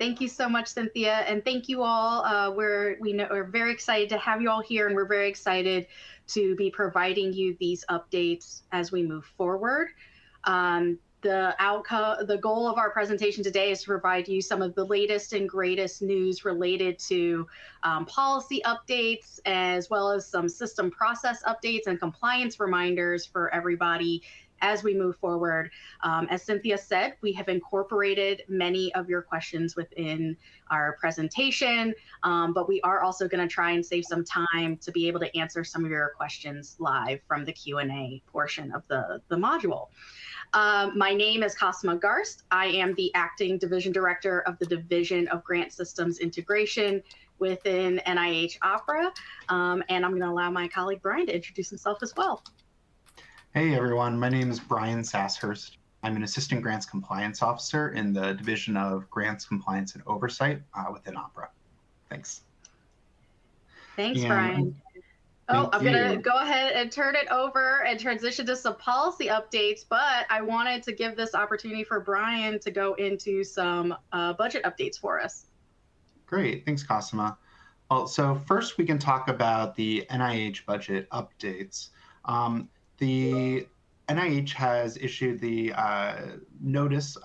Thank you so much, Cynthia, and thank you all. We're very excited to have you all here, and we're very excited to be providing you these updates as we move forward. The goal of our presentation today is to provide you some of the latest and greatest news related to policy updates, as well as some system process updates and compliance reminders for everybody as we move forward. As Cynthia said, we have incorporated many of your questions within our presentation, but we are also going to try and save some time to be able to answer some of your questions live from the Q&A portion of the module. My name is Cosima Garst. I am the Acting Division Director of the Division of Grant Systems Integration within NIH OPERA, and I'm going to allow my colleague Brian to introduce himself as well. Hey everyone, my name is Brian Sasshurst. I'm an Assistant Grants Compliance Officer in the Division of Grants Compliance and Oversight within OPERA. Thanks. Thanks, Brian. I'm going to go ahead and turn it over and transition to some policy updates, but I wanted to give this opportunity for Brian to go into some budget updates for us. Great, thanks, Cosima. Well, so first we can talk about the NIH budget updates. The NIH has issued the notice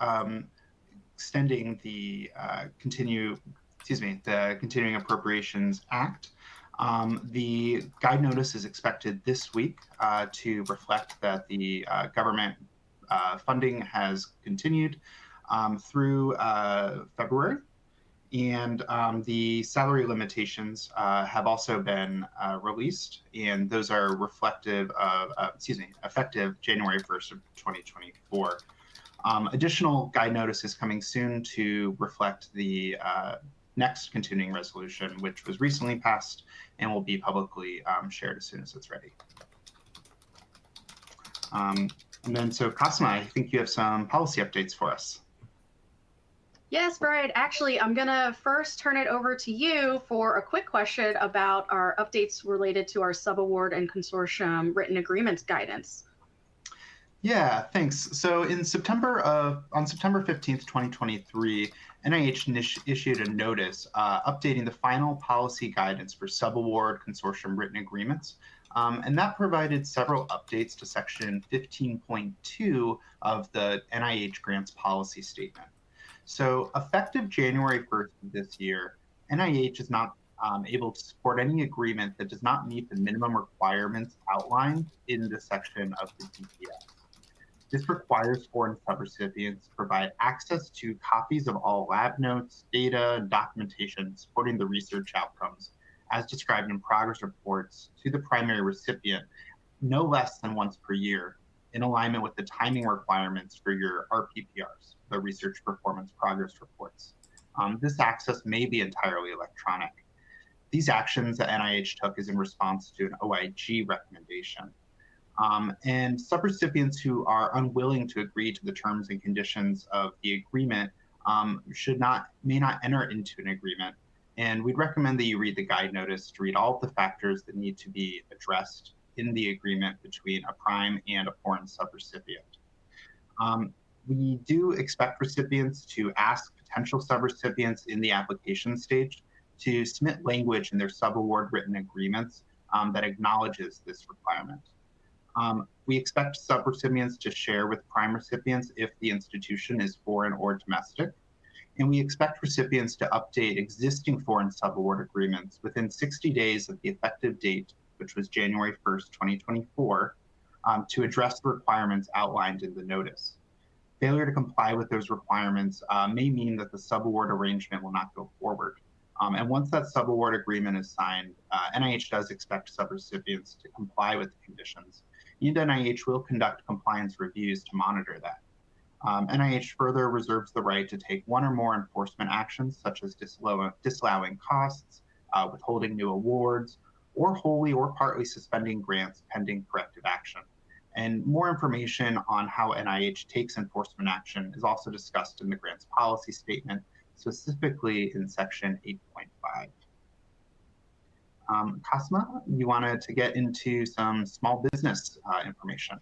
extending the Continuing Appropriations Act. The guide notice is expected this week to reflect that the government funding has continued through February. And the salary limitations have also been released, and those are reflective of, effective January 1st of 2024. Additional guide notice is coming soon to reflect the next continuing resolution, which was recently passed and will be publicly shared as soon as it's ready. And then, so Cosima, I think you have some policy updates for us. Yes, Brian. Actually, I'm going to first turn it over to you for a quick question about our updates related to our subaward and consortium written agreements guidance. Yeah, thanks. So on September 15th, 2023, NIH issued a notice updating the final policy guidance for subaward consortium written agreements. And that provided several updates to Section 15.2 of the NIH Grants Policy Statement. So effective January 1st of this year, NIH is not able to support any agreement that does not meet the minimum requirements outlined in the section of the DPS. This requires foreign subrecipients to provide access to copies of all lab notes, data, and documentation supporting the research outcomes as described in progress reports to the primary recipient no less than once per year, in alignment with the timing requirements for your RPPRs, the Research Performance Progress Reports. This access may be entirely electronic. These actions that NIH took is in response to an OIG recommendation. And subrecipients who are unwilling to agree to the terms and conditions of the agreement may not enter into an agreement. And we'd recommend that you read the guide notice to read all of the factors that need to be addressed in the agreement between a prime and a foreign subrecipient. We do expect recipients to ask potential subrecipients in the application stage to submit language in their subaward written agreements that acknowledges this requirement. We expect subrecipients to share with prime recipients if the institution is foreign or domestic. And we expect recipients to update existing foreign subaward agreements within 60 days of the effective date, which was January 1st, 2024, to address the requirements outlined in the notice. Failure to comply with those requirements may mean that the subaward arrangement will not go forward. And once that subaward agreement is signed, NIH does expect subrecipients to comply with the conditions. And NIH will conduct compliance reviews to monitor that. NIH further reserves the right to take one or more enforcement actions, such as disallowing costs, withholding new awards, or wholly or partly suspending grants pending corrective action. And more information on how NIH takes enforcement action is also discussed in the grants policy statement, specifically in section 8.5. Cosima, you wanted to get into some small business information.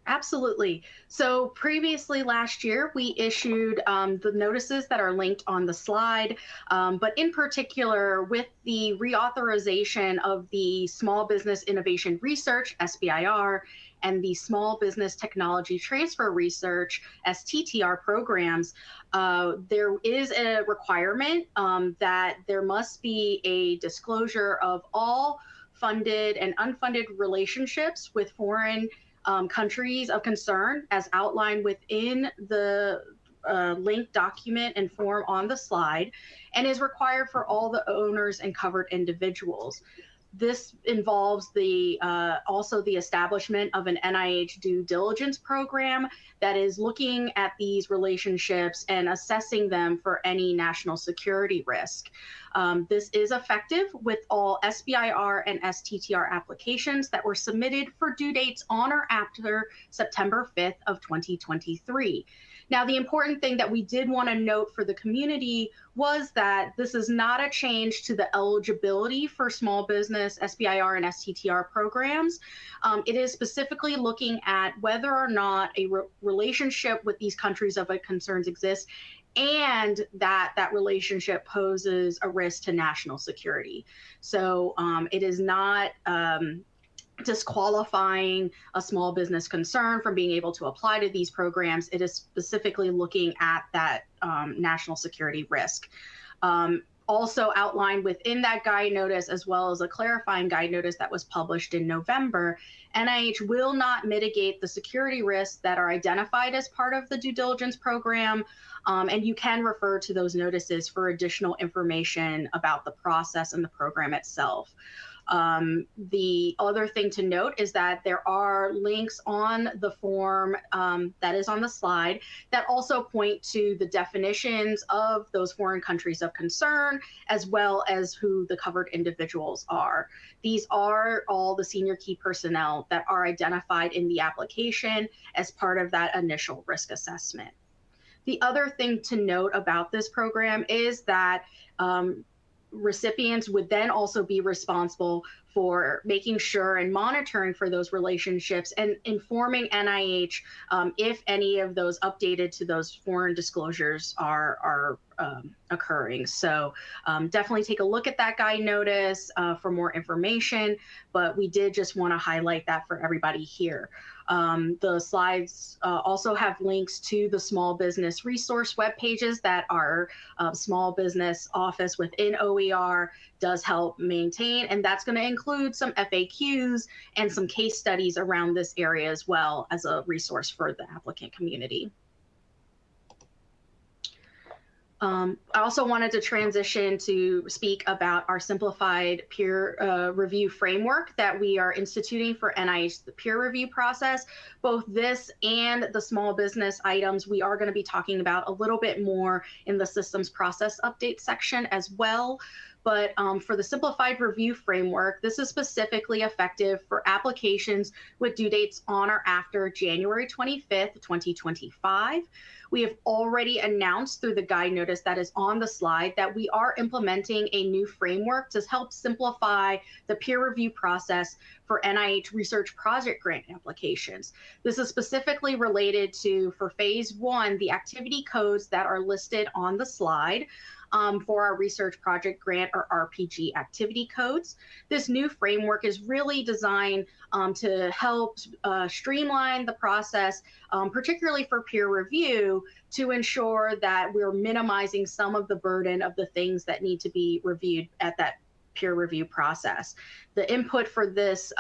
Absolutely. So previously last year, we issued the notices that are linked on the slide, but in particular with the reauthorization of the Small Business Innovation Research, SBIR, and the Small Business Technology Transfer Research, STTR programs, there is a requirement that there must be a disclosure of all funded and unfunded relationships with foreign countries of concern as outlined within the linked document and form on the slide, and is required for all the owners and covered individuals. This involves also the establishment of an NIH due diligence program that is looking at these relationships and assessing them for any national security risk. This is effective with all SBIR and STTR applications that were submitted for due dates on or after September 5th of 2023. Now, the important thing that we did want to note for the community was that this is not a change to the eligibility for small business SBIR and STTR programs. It is specifically looking at whether or not a relationship with these countries of concerns exists, and that relationship poses a risk to national security. So it is not disqualifying a small business concern from being able to apply to these programs. It is specifically looking at that national security risk. Also outlined within that guide notice, as well as a clarifying guide notice that was published in November, NIH will not mitigate the security risks that are identified as part of the due diligence program, and you can refer to those notices for additional information about the process and the program itself. The other thing to note is that there are links on the form that is on the slide that also point to the definitions of those foreign countries of concern, as well as who the covered individuals are. These are all the senior key personnel that are identified in the application as part of that initial risk assessment. The other thing to note about this program is that recipients would then also be responsible for making sure and monitoring for those relationships and informing NIH if any of those updated to those foreign disclosures are occurring. So definitely take a look at that guide notice for more information, but we did just want to highlight that for everybody here. The slides also have links to the small business resource web pages that our small business office within OER does help maintain, and that's going to include some FAQs and some case studies around this area as well as a resource for the applicant community. I also wanted to transition to speak about our simplified peer review framework that we are instituting for NIH, the peer review process. Both this and the small business items we are going to be talking about a little bit more in the systems process update section as well. But for the simplified review framework, this is specifically effective for applications with due dates on or after January 25th, 2025. We have already announced through the guide notice that is on the slide that we are implementing a new framework to help simplify the peer review process for NIH research project grant applications. This is specifically related to, for phase 1, the activity codes that are listed on the slide. For our research project grant or RPG activity codes. This new framework is really designed to help streamline the process, particularly for peer review, to ensure that we're minimizing some of the burden of the things that need to be reviewed at that peer review process. The input for this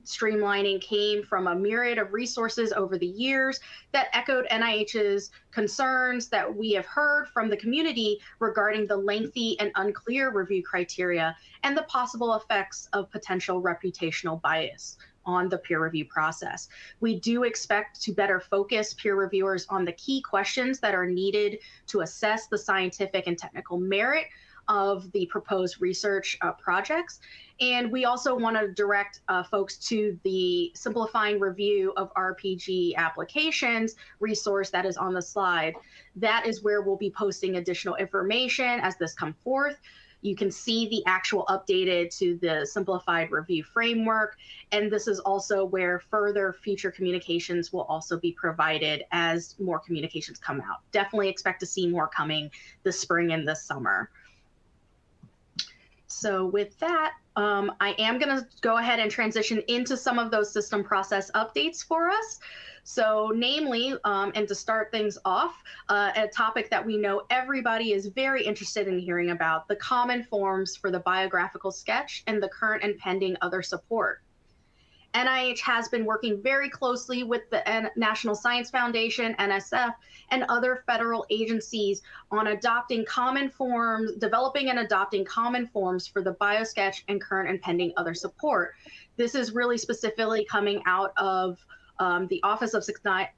streamlining came from a myriad of resources over the years that echoed NIH's concerns that we have heard from the community regarding the lengthy and unclear review criteria and the possible effects of potential reputational bias on the peer review process. We do expect to better focus peer reviewers on the key questions that are needed to assess the scientific and technical merit of the proposed research projects. And we also want to direct folks to the Simplifying Review of RPG Applications resource that is on the slide. That is where we'll be posting additional information as this comes forth. You can see the actual updated to the simplified review framework. And this is also where further future communications will also be provided as more communications come out. Definitely expect to see more coming this spring and this summer. So with that, I am going to go ahead and transition into some of those system process updates for us. So namely, and to start things off, a topic that we know everybody is very interested in hearing about, the common forms for the biographical sketch and the current and pending other support. NIH has been working very closely with the National Science Foundation, NSF, and other federal agencies on adopting common forms, developing and adopting common forms for the biosketch and current and pending other support. This is really specifically coming out of the Office of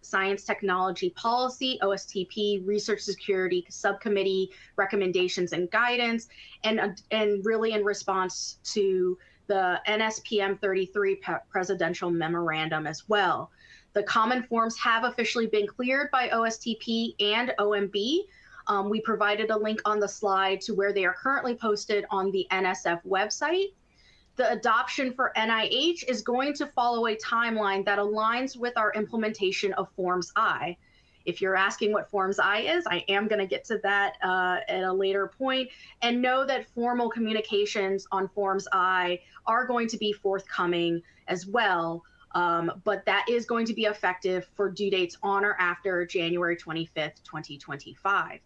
Science Technology Policy, OSTP, Research Security Subcommittee recommendations and guidance, and really in response to the NSPM 33 presidential memorandum as well. The common forms have officially been cleared by OSTP and OMB. We provided a link on the slide to where they are currently posted on the NSF website. The adoption for NIH is going to follow a timeline that aligns with our implementation of Forms I. If you're asking what Forms I is, I am going to get to that at a later point, and know that formal communications on Forms I are going to be forthcoming as well, but that is going to be effective for due dates on or after January 25th, 2025.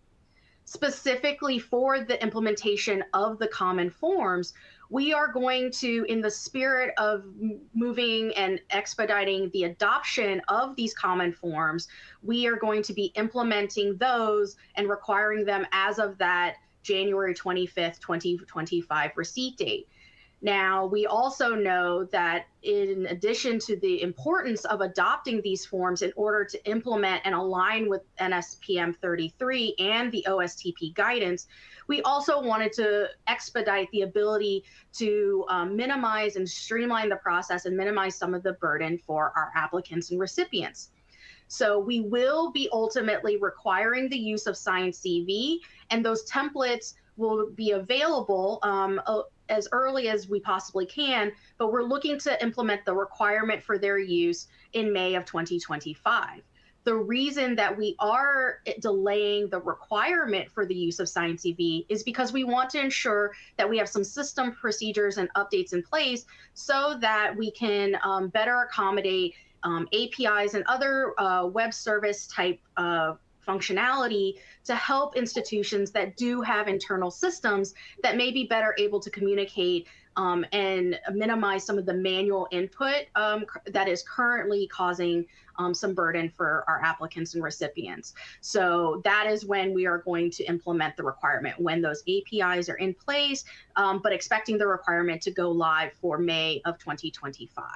Specifically for the implementation of the common forms, we are going to, in the spirit of moving and expediting the adoption of these common forms, we are going to be implementing those and requiring them as of that January 25th, 2025 receipt date. Now, we also know that in addition to the importance of adopting these forms in order to implement and align with NSPM 33 and the OSTP guidance, we also wanted to expedite the ability to minimize and streamline the process and minimize some of the burden for our applicants and recipients. So we will be ultimately requiring the use of signed CV, and those templates will be available as early as we possibly can, but we're looking to implement the requirement for their use in May of 2025. The reason that we are delaying the requirement for the use of signed CV is because we want to ensure that we have some system procedures and updates in place so that we can better accommodate APIs and other web service type functionality to help institutions that do have internal systems that may be better able to communicate and minimize some of the manual input that is currently causing some burden for our applicants and recipients. So that is when we are going to implement the requirement, when those APIs are in place, but expecting the requirement to go live for May of 2025.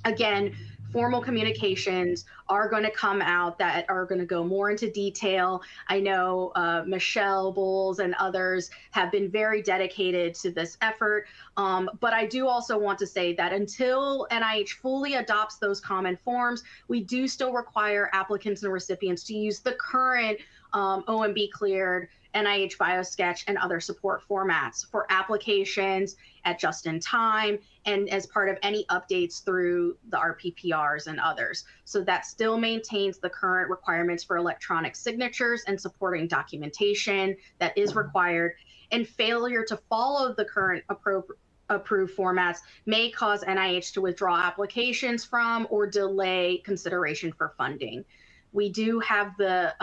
Again, formal communications are going to come out that are going to go more into detail. I know Michelle Bowles and others have been very dedicated to this effort, but I do also want to say that until NIH fully adopts those common forms, we do still require applicants and recipients to use the current OMB cleared NIH BioSketch and other support formats for applications at just in time and as part of any updates through the RPPRs and others. So that still maintains the current requirements for electronic signatures and supporting documentation that is required, and failure to follow the current approved formats may cause NIH to withdraw applications from or delay consideration for funding. We do have the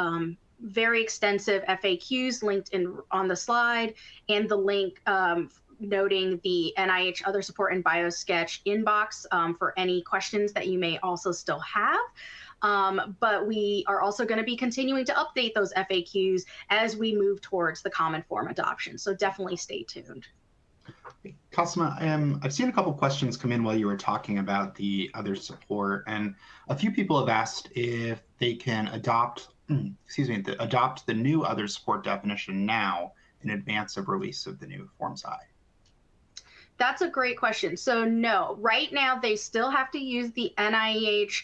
very extensive FAQs linked on the slide, and the link noting the NIH Other Support and BioSketch inbox for any questions that you may also still have. But we are also going to be continuing to update those FAQs as we move towards the common form adoption. So definitely stay tuned. Cosima, I've seen a couple questions come in while you were talking about the other support, and a few people have asked if they can adopt the new other support definition now in advance of release of the new Forms I. That's a great question. So no, right now they still have to use the NIH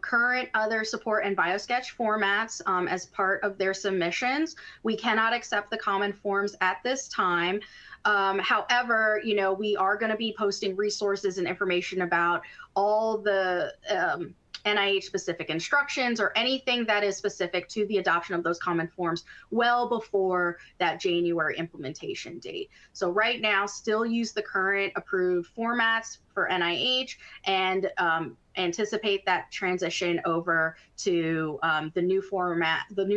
current other support and biosketch formats as part of their submissions. We cannot accept the common forms at this time. However, we are going to be posting resources and information about all the NIH specific instructions or anything that is specific to the adoption of those common forms well before that January implementation date. So right now, still use the current approved formats for NIH and anticipate that transition over to the new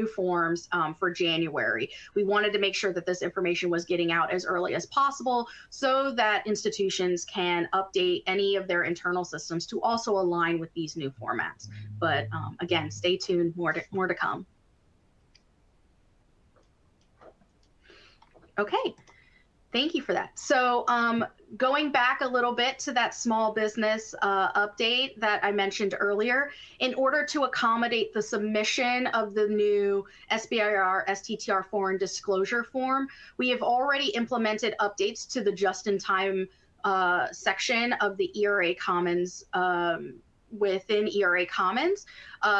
forms for January. We wanted to make sure that this information was getting out as early as possible so that institutions can update any of their internal systems to also align with these new formats. But again, stay tuned, more to come. Okay. Thank you for that. So going back a little bit to that small business update that I mentioned earlier, in order to accommodate the submission of the new SBIR STTR foreign disclosure form, we have already implemented updates to the just-in-time section of the ERA Commons within ERA Commons.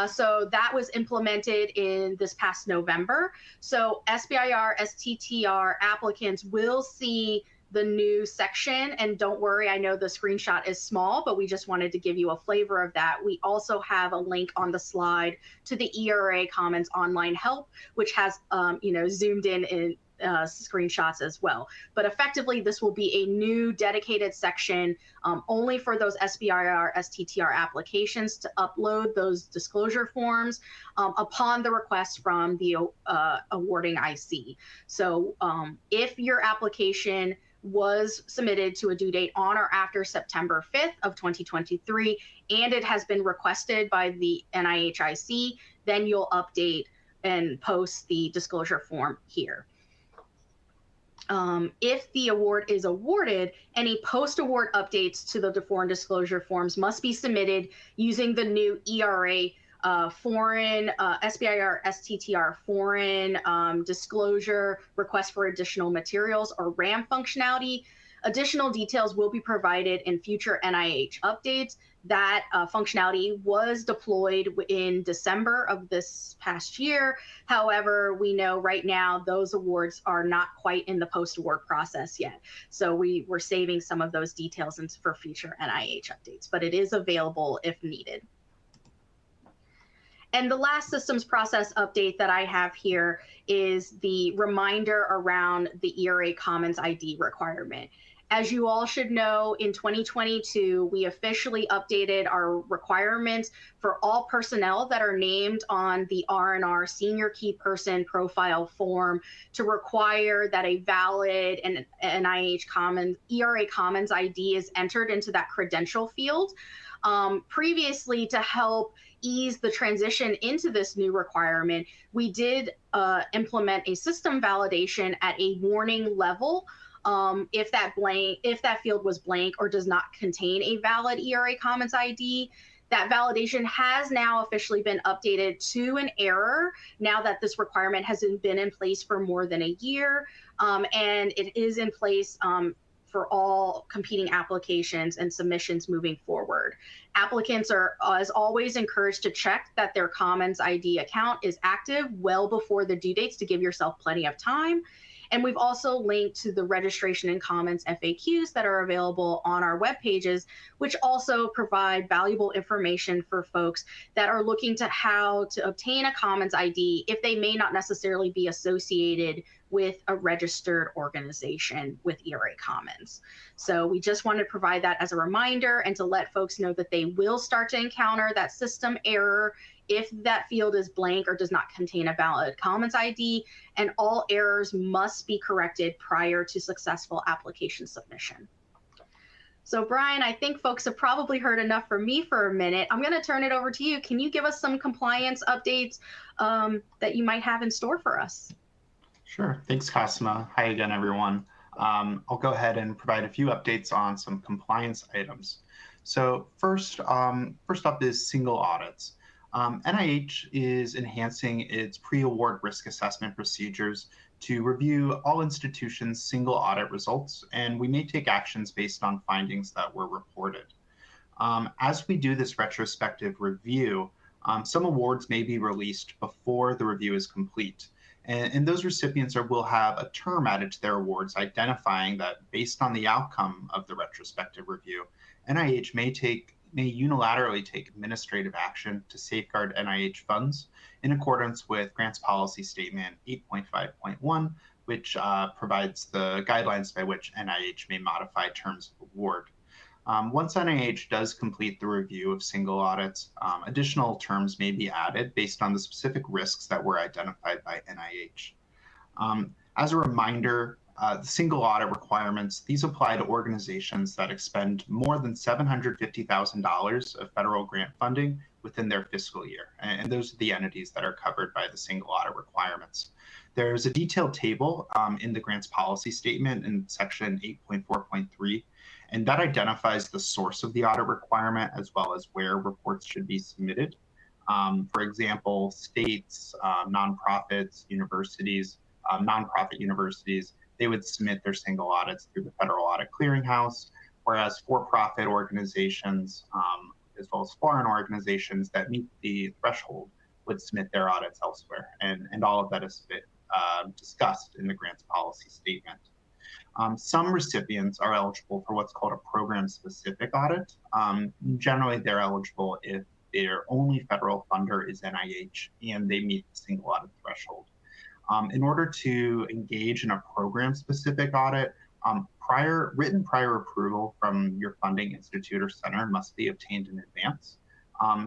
So that was implemented in this past November. So SBIR, STTR applicants will see the new section. And don't worry, I know the screenshot is small, but we just wanted to give you a flavor of that. We also have a link on the slide to the ERA Commons online help, which has zoomed in screenshots as well. But effectively, this will be a new dedicated section only for those SBIR, STTR applications to upload those disclosure forms upon the request from the awarding IC. So if your application was submitted to a due date on or after September 5th of 2023, and it has been requested by the NIH IC, then you'll update and post the disclosure form here. If the award is awarded, any post-award updates to the foreign disclosure forms must be submitted using the new ERA foreign SBIR STTR foreign disclosure request for additional materials or RAM functionality. Additional details will be provided in future NIH updates. That functionality was deployed in December of this past year. However, we know right now those awards are not quite in the post-award process yet. So we're saving some of those details for future NIH updates, but it is available if needed. And the last systems process update that I have here is the reminder around the ERA Commons ID requirement. As you all should know, in 2022, we officially updated our requirements for all personnel that are named on the R&R Senior Key Person Profile form to require that a valid and NIH Commons, ERA Commons ID is entered into that credential field. Previously, to help ease the transition into this new requirement, we did implement a system validation at a warning level. If that field was blank or does not contain a valid ERA Commons ID, that validation has now officially been updated to an error now that this requirement has been in place for more than a year, and it is in place for all competing applications and submissions moving forward. Applicants are, as always, encouraged to check that their Commons ID account is active well before the due dates to give yourself plenty of time. And we've also linked to the registration and Commons FAQs that are available on our web pages, which also provide valuable information for folks that are looking to how to obtain a Commons ID if they may not necessarily be associated with a registered organization with ERA Commons. So we just want to provide that as a reminder and to let folks know that they will start to encounter that system error if that field is blank or does not contain a valid Commons ID, and all errors must be corrected prior to successful application submission. So Brian, I think folks have probably heard enough from me for a minute. I'm going to turn it over to you. Can you give us some compliance updates that you might have in store for us? Sure. Thanks, Cosima. Hi again, everyone. I'll go ahead and provide a few updates on some compliance items. So first up is single audits. NIH is enhancing its pre-award risk assessment procedures to review all institutions' single audit results, and we may take actions based on findings that were reported. As we do this retrospective review, some awards may be released before the review is complete. And those recipients will have a term added to their awards identifying that based on the outcome of the retrospective review, NIH may unilaterally take administrative action to safeguard NIH funds in accordance with Grants Policy Statement 8.5.1, which provides the guidelines by which NIH may modify terms of award. Once NIH does complete the review of single audits, additional terms may be added based on the specific risks that were identified by NIH. As a reminder, the single audit requirements, these apply to organizations that expend more than $750,000 of federal grant funding within their fiscal year. And those are the entities that are covered by the single audit requirements. There's a detailed table in the grants policy statement in section 8.4.3, and that identifies the source of the audit requirement as well as where reports should be submitted. For example, states, nonprofits, universities, nonprofit universities, they would submit their single audits through the Federal Audit Clearinghouse, whereas for-profit organizations, as well as foreign organizations that meet the threshold would submit their audits elsewhere. And all of that is discussed in the grants policy statement. Some recipients are eligible for what's called a program-specific audit. Generally, they're eligible if their only federal funder is NIH and they meet the single audit threshold. In order to engage in a program-specific audit, written prior approval from your funding institute or center must be obtained in advance.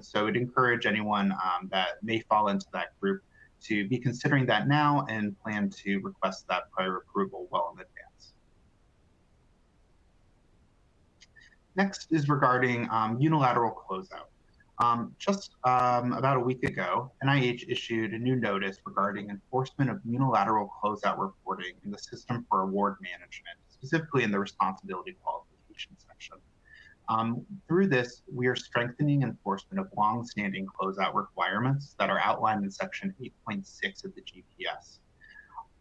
So I'd encourage anyone that may fall into that group to be considering that now and plan to request that prior approval well in advance. Next is regarding unilateral closeout. Just about a week ago, NIH issued a new notice regarding enforcement of unilateral closeout reporting in the System for Award Management, specifically in the responsibility qualification section. Through this, we are strengthening enforcement of long-standing closeout requirements that are outlined in Section 8.6 of the GPS.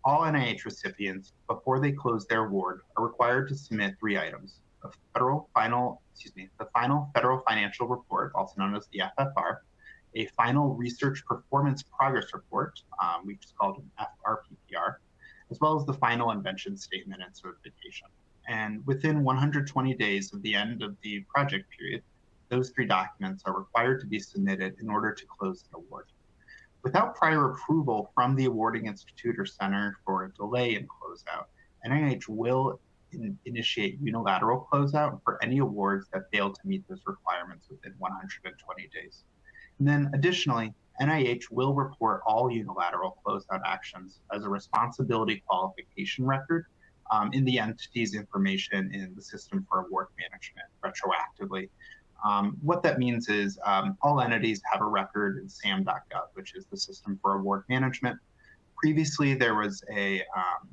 All NIH recipients, before they close their award, are required to submit 3 items: the final federal financial report, also known as the FFR, a final research performance progress report, which is called an FRPPR, as well as the final invention statement and certification. And within 120 days of the end of the project period, those 3 documents are required to be submitted in order to close the award. Without prior approval from the awarding institute or center for a delay in closeout, NIH will initiate unilateral closeout for any awards that fail to meet those requirements within 120 days. And then additionally, NIH will report all unilateral closeout actions as a responsibility qualification record in the entity's information in the System for Award Management retroactively. What that means is all entities have a record in SAM.gov, which is the System for Award Management. Previously, there was a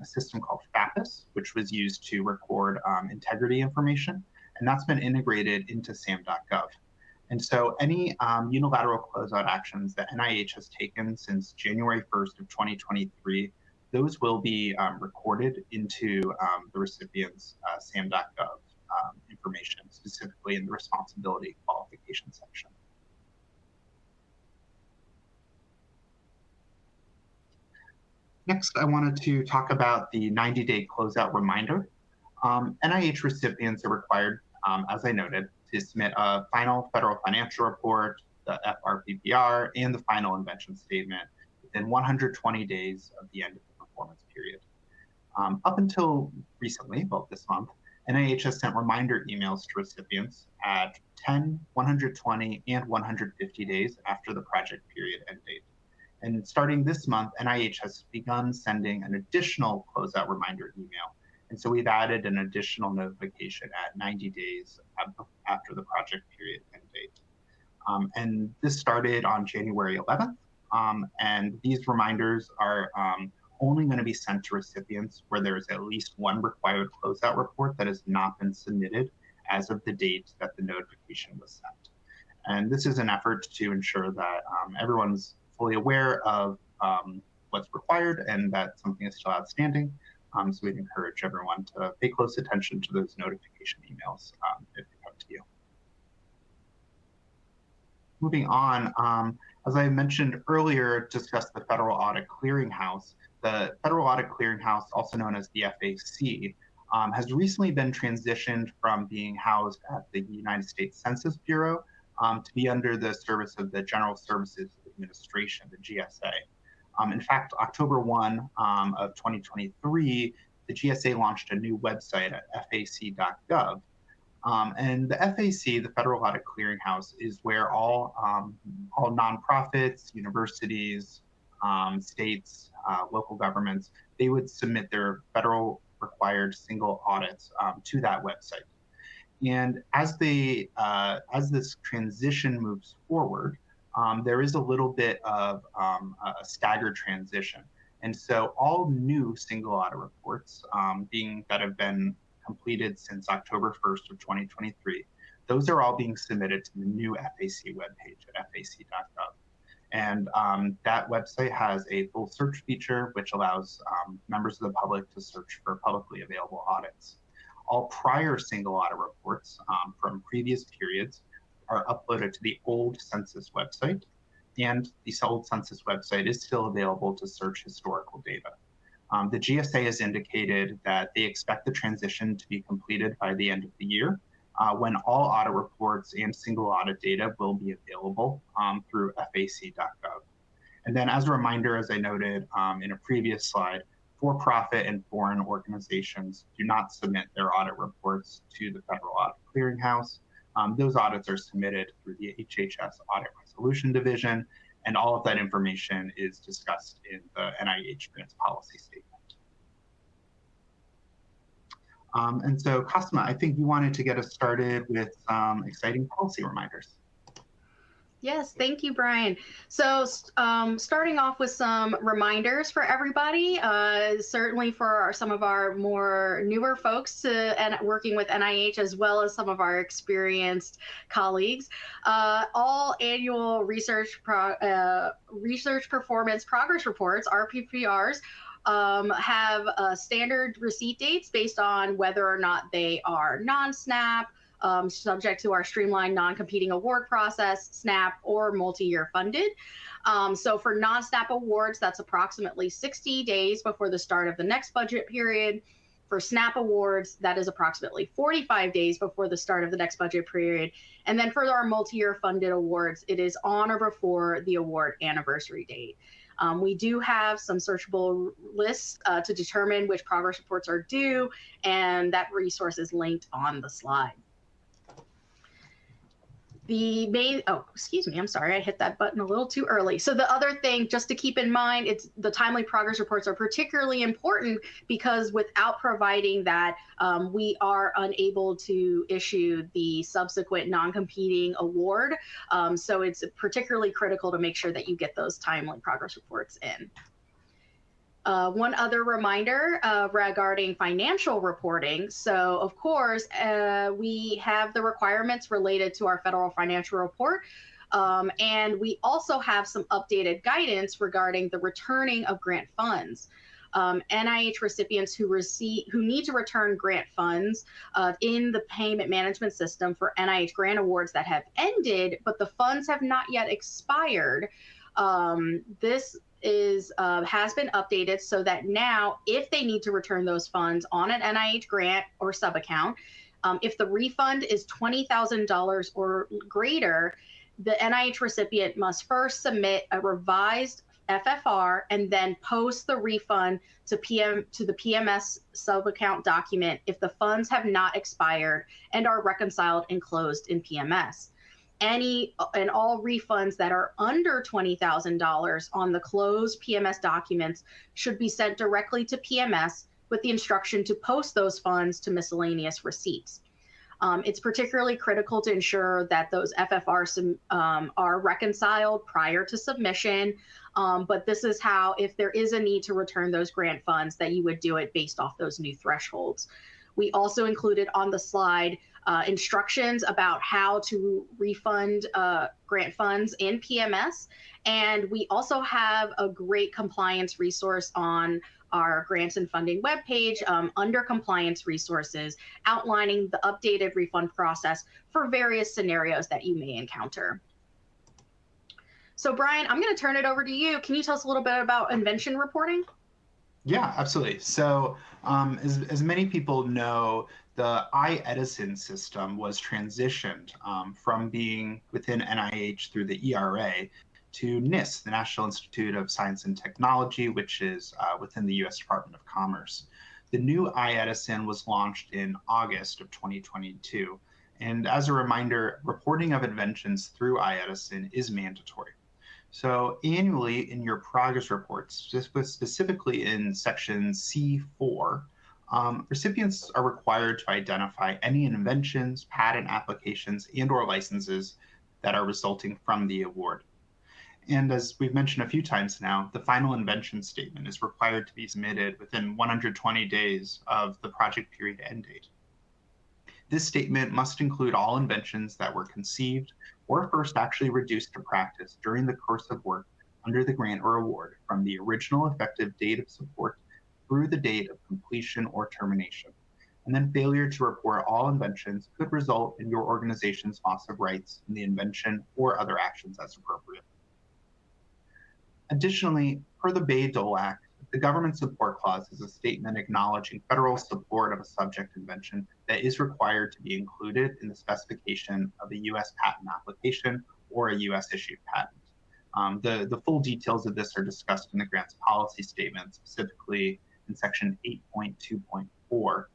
system called FAPIS, which was used to record integrity information, and that's been integrated into SAM.gov. And so any unilateral closeout actions that NIH has taken since January 1st of 2023, those will be recorded into the recipient's SAM.gov information, specifically in the responsibility qualification section. Next, I wanted to talk about the 90-day closeout reminder. NIH recipients are required, as I noted, to submit a final federal financial report, the FRPPR, and the final invention statement within 120 days of the end of the performance period. Up until recently, well, this month, NIH has sent reminder emails to recipients at 10, 120, and 150 days after the project period end date. And starting this month, NIH has begun sending an additional closeout reminder email. And so we've added an additional notification at 90 days after the project period end date. And this started on January 11th. And these reminders are only going to be sent to recipients where there is at least one required closeout report that has not been submitted as of the date that the notification was sent. And this is an effort to ensure that everyone's fully aware of what's required and that something is still outstanding. So we'd encourage everyone to pay close attention to those notification emails if they come to you. Moving on, as I mentioned earlier, discussed the Federal Audit Clearinghouse. The Federal Audit Clearinghouse, also known as the FAC, has recently been transitioned from being housed at the United States Census Bureau to be under the service of the General Services Administration, the GSA. In fact, October 1 of 2023, the GSA launched a new website at fac.gov. And the FAC, the Federal Audit Clearinghouse, is where all nonprofits, universities, states, local governments, they would submit their federal required single audits to that website. And as this transition moves forward, there is a little bit of a staggered transition. And so all new single audit reports that have been completed since October 1st of 2023, those are all being submitted to the new FAC webpage at fac.gov. And that website has a full search feature, which allows members of the public to search for publicly available audits. All prior single audit reports from previous periods are uploaded to the old census website, and the old census website is still available to search historical data. The GSA has indicated that they expect the transition to be completed by the end of the year, when all audit reports and single audit data will be available through fac.gov. And then as a reminder, as I noted in a previous slide, for-profit and foreign organizations do not submit their audit reports to the Federal Audit Clearinghouse. Those audits are submitted through the HHS Audit Resolution Division, and all of that information is discussed in the NIH Grants Policy Statement. And so, Cosima, I think you wanted to get us started with some exciting policy reminders. Yes, thank you, Brian. So starting off with some reminders for everybody, certainly for some of our more newer folks and working with NIH, as well as some of our experienced colleagues. All annual research performance progress reports, RPPRs, have standard receipt dates based on whether or not they are non-SNAP, subject to our streamlined non-competing award process, SNAP, or multi-year funded. So for non-SNAP awards, that's approximately 60 days before the start of the next budget period. For SNAP awards, that is approximately 45 days before the start of the next budget period. And then for our multi-year funded awards, it is on or before the award anniversary date. We do have some searchable lists to determine which progress reports are due, and that resource is linked on the slide. The main, excuse me, I'm sorry, I hit that button a little too early. So the other thing just to keep in mind, it's the timely progress reports are particularly important because without providing that, we are unable to issue the subsequent non-competing award. So it's particularly critical to make sure that you get those timely progress reports in. One other reminder regarding financial reporting. So, of course, we have the requirements related to our federal financial report, and we also have some updated guidance regarding the returning of grant funds. NIH recipients who need to return grant funds in the payment management system for NIH grant awards that have ended, but the funds have not yet expired. This has been updated so that now if they need to return those funds on an NIH grant or subaccount, if the refund is $20,000 or greater, the NIH recipient must first submit a revised FFR and then post the refund to the PMS subaccount document if the funds have not expired and are reconciled and closed in PMS. Any and all refunds that are under $20,000 on the closed PMS documents should be sent directly to PMS with the instruction to post those funds to miscellaneous receipts. It's particularly critical to ensure that those FFRs are reconciled prior to submission, but this is how, if there is a need to return those grant funds, that you would do it based off those new thresholds. We also included on the slide instructions about how to refund grant funds in PMS. And we also have a great compliance resource on our grants and funding webpage under compliance resources, outlining the updated refund process for various scenarios that you may encounter. So Brian, I'm going to turn it over to you. Can you tell us a little bit about invention reporting? Yeah, absolutely. So as many people know, the iEdison system was transitioned from being within NIH through the ERA to NIST, the National Institute of Science and Technology, which is within the U.S. Department of Commerce. The new iEdison was launched in August of 2022. And as a reminder, reporting of inventions through iEdison is mandatory. So annually in your progress reports, specifically in section C4, recipients are required to identify any inventions, patent applications, and/or licenses that are resulting from the award. And as we've mentioned a few times now, the final invention statement is required to be submitted within 120 days of the project period end date. This statement must include all inventions that were conceived or first actually reduced to practice during the course of work under the grant or award from the original effective date of support through the date of completion or termination. And then failure to report all inventions could result in your organization's loss of rights in the invention or other actions as appropriate. Additionally, per the Bayh-Dole Act, the government support clause is a statement acknowledging federal support of a subject invention that is required to be included in the specification of a U.S. patent application or a U.S. issued patent. The full details of this are discussed in the grant's policy statement, specifically in section 8.2.4.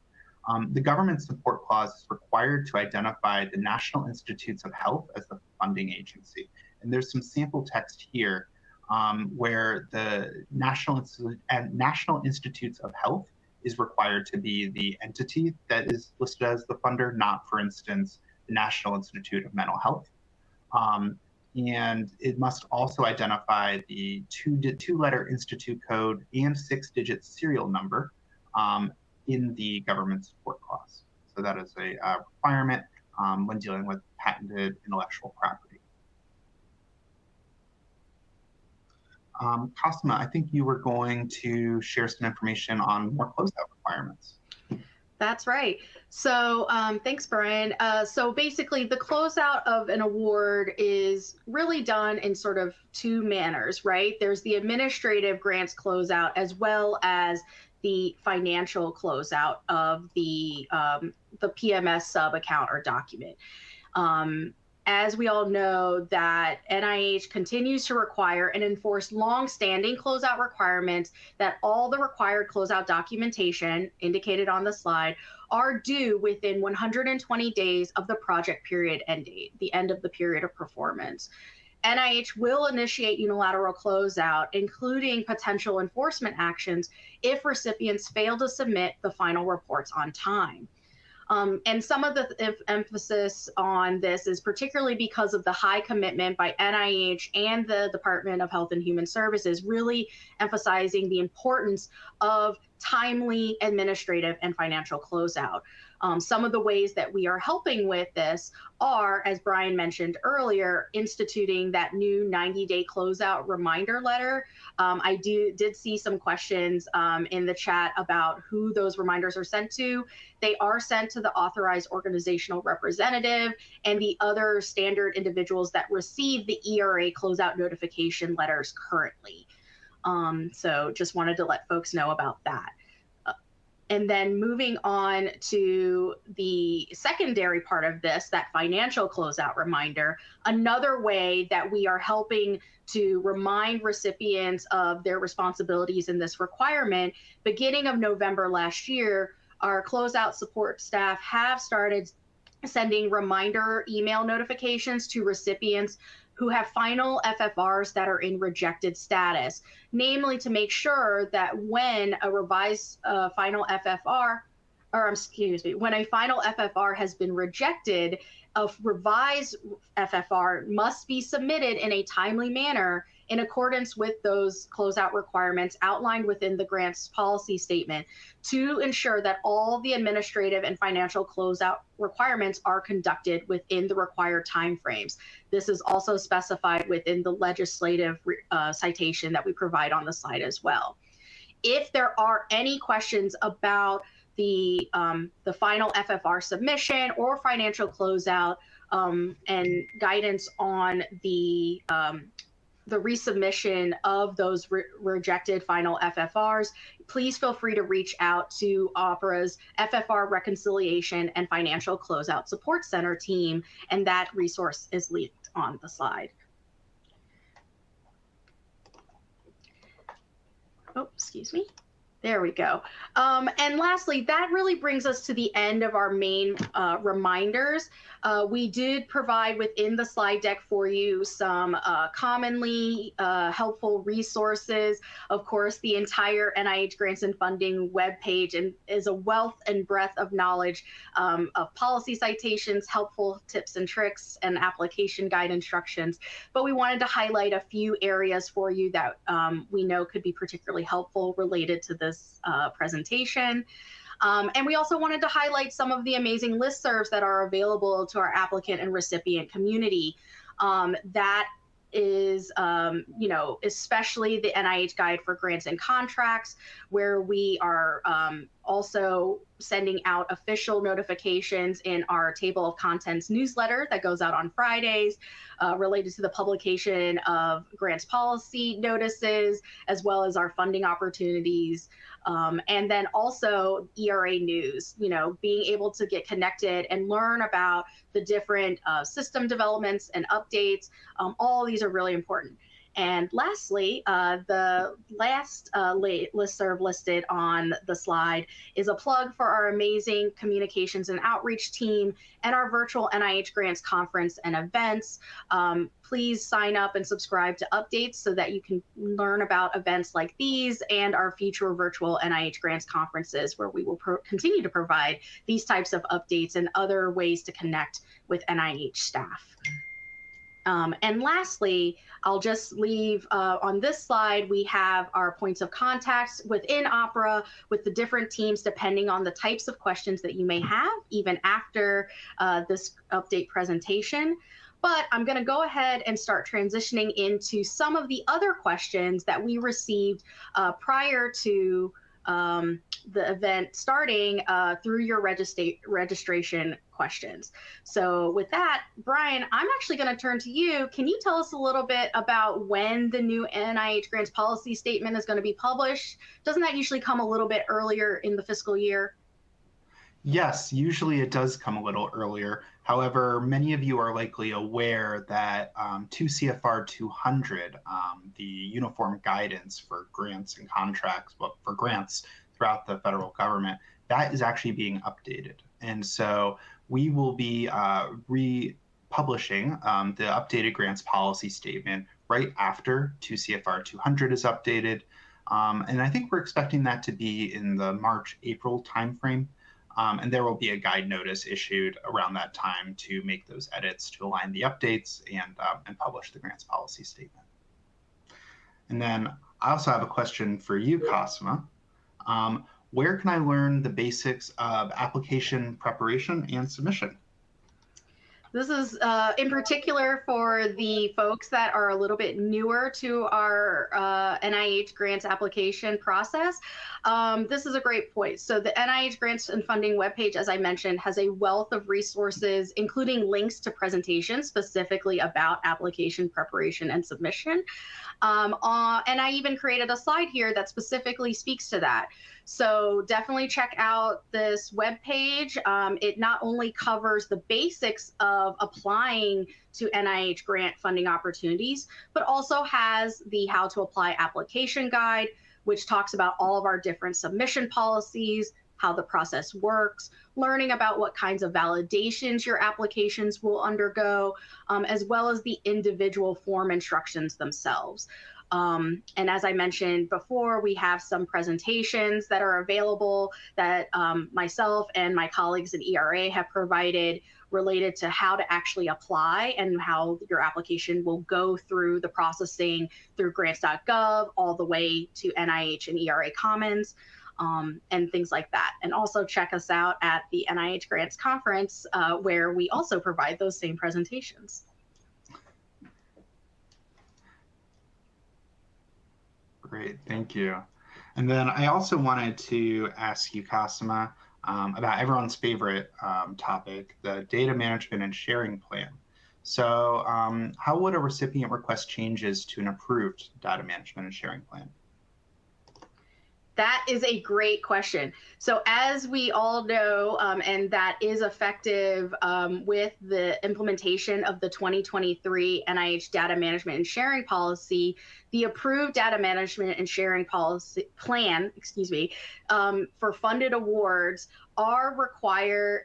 The government support clause is required to identify the National Institutes of Health as the funding agency. And there's some sample text here where the National Institutes of Health is required to be the entity that is listed as the funder, not, for instance, the National Institute of Mental Health. And it must also identify the two-letter institute code and 6-digit serial number in the government support clause. So that is a requirement when dealing with patented intellectual property. Cosima, I think you were going to share some information on more closeout requirements. That's right. So thanks, Brian. So basically, the closeout of an award is really done in sort of two manners, right? There's the administrative grants closeout as well as the financial closeout of the PMS sub-account or document. As we all know, that NIH continues to require and enforce long-standing closeout requirements that all the required closeout documentation indicated on the slide are due within 120 days of the project period end date, the end of the period of performance. NIH will initiate unilateral closeout, including potential enforcement actions if recipients fail to submit the final reports on time. And some of the emphasis on this is particularly because of the high commitment by NIH and the Department of Health and Human Services, really emphasizing the importance of timely administrative and financial closeout. Some of the ways that we are helping with this are, as Brian mentioned earlier, instituting that new 90-day closeout reminder letter. I did see some questions in the chat about who those reminders are sent to. They are sent to the authorized organizational representative and the other standard individuals that receive the ERA closeout notification letters currently. So just wanted to let folks know about that. And then moving on to the secondary part of this, that financial closeout reminder, another way that we are helping to remind recipients of their responsibilities in this requirement, beginning of November last year, our closeout support staff have started sending reminder email notifications to recipients who have final FFRs that are in rejected status, namely to make sure that when a revised final FFR, or excuse me, when a final FFR has been rejected, a revised FFR must be submitted in a timely manner in accordance with those closeout requirements outlined within the grants policy statement to ensure that all the administrative and financial closeout requirements are conducted within the required timeframes. This is also specified within the legislative citation that we provide on the slide as well. If there are any questions about the final FFR submission or financial closeout and guidance on the resubmission of those rejected final FFRs, please feel free to reach out to Opera's FFR Reconciliation and Financial Closeout Support Center team, and that resource is linked on the slide. Oh, excuse me. There we go. And lastly, that really brings us to the end of our main reminders. We did provide within the slide deck for you some commonly helpful resources. Of course, the entire NIH Grants and Funding webpage is a wealth and breadth of knowledge of policy citations, helpful tips and tricks, and application guide instructions. But we wanted to highlight a few areas for you that we know could be particularly helpful related to this presentation. And we also wanted to highlight some of the amazing listservs that are available to our applicant and recipient community. That is, you know, especially the NIH Guide for Grants and Contracts, where we are also sending out official notifications in our table of contents newsletter that goes out on Fridays related to the publication of grants policy notices, as well as our funding opportunities. And then also ERA news, you know, being able to get connected and learn about the different system developments and updates. All of these are really important. And lastly, the last listserv listed on the slide is a plug for our amazing communications and outreach team and our virtual NIH Grants Conference and events. Please sign up and subscribe to updates so that you can learn about events like these and our future virtual NIH Grants conferences, where we will continue to provide these types of updates and other ways to connect with NIH staff. And lastly, I'll just leave on this slide, we have our points of contacts within Opera with the different teams, depending on the types of questions that you may have, even after this update presentation. But I'm going to go ahead and start transitioning into some of the other questions that we received prior to the event starting through your registration questions. So with that, Brian, I'm actually going to turn to you. Can you tell us a little bit about when the new NIH Grants Policy Statement is going to be published? Doesn't that usually come a little bit earlier in the fiscal year? Yes, usually it does come a little earlier. However, many of you are likely aware that 2 CFR 200, the uniform guidance for grants and contracts, well, for grants throughout the federal government, that is actually being updated. And so we will be republishing the updated grants policy statement right after 2 CFR 200 is updated. And I think we're expecting that to be in the March-April timeframe. And there will be a guide notice issued around that time to make those edits to align the updates and publish the grants policy statement. And then I also have a question for you, Cosima. Where can I learn the basics of application preparation and submission? This is in particular for the folks that are a little bit newer to our NIH grants application process. This is a great point. So the NIH Grants and Funding webpage, as I mentioned, has a wealth of resources, including links to presentations specifically about application preparation and submission. And I even created a slide here that specifically speaks to that. So definitely check out this webpage. It not only covers the basics of applying to NIH grant funding opportunities, but also has the How to Apply application guide, which talks about all of our different submission policies, how the process works, learning about what kinds of validations your applications will undergo, as well as the individual form instructions themselves. And as I mentioned before, we have some presentations that are available that myself and my colleagues in ERA have provided related to how to actually apply and how your application will go through the processing through grants.gov all the way to NIH and ERA Commons. And things like that. And also check us out at the NIH Grants Conference, where we also provide those same presentations. Great, thank you. And then I also wanted to ask you, Cosima, about everyone's favorite topic, the data management and sharing plan. So how would a recipient request changes to an approved data management and sharing plan? That is a great question. So as we all know, and that is effective with the implementation of the 2023 NIH Data Management and Sharing Policy, the approved data management and sharing policy plan, for funded awards are required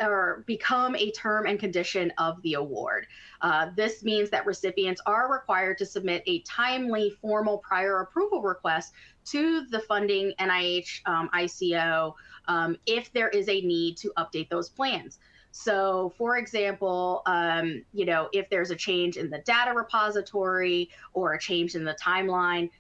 or become a term and condition of the award. This means that recipients are required to submit a timely formal prior approval request to the funding NIH ICO if there is a need to update those plans. So for example, if there's a change in the data repository or a change in the timeline,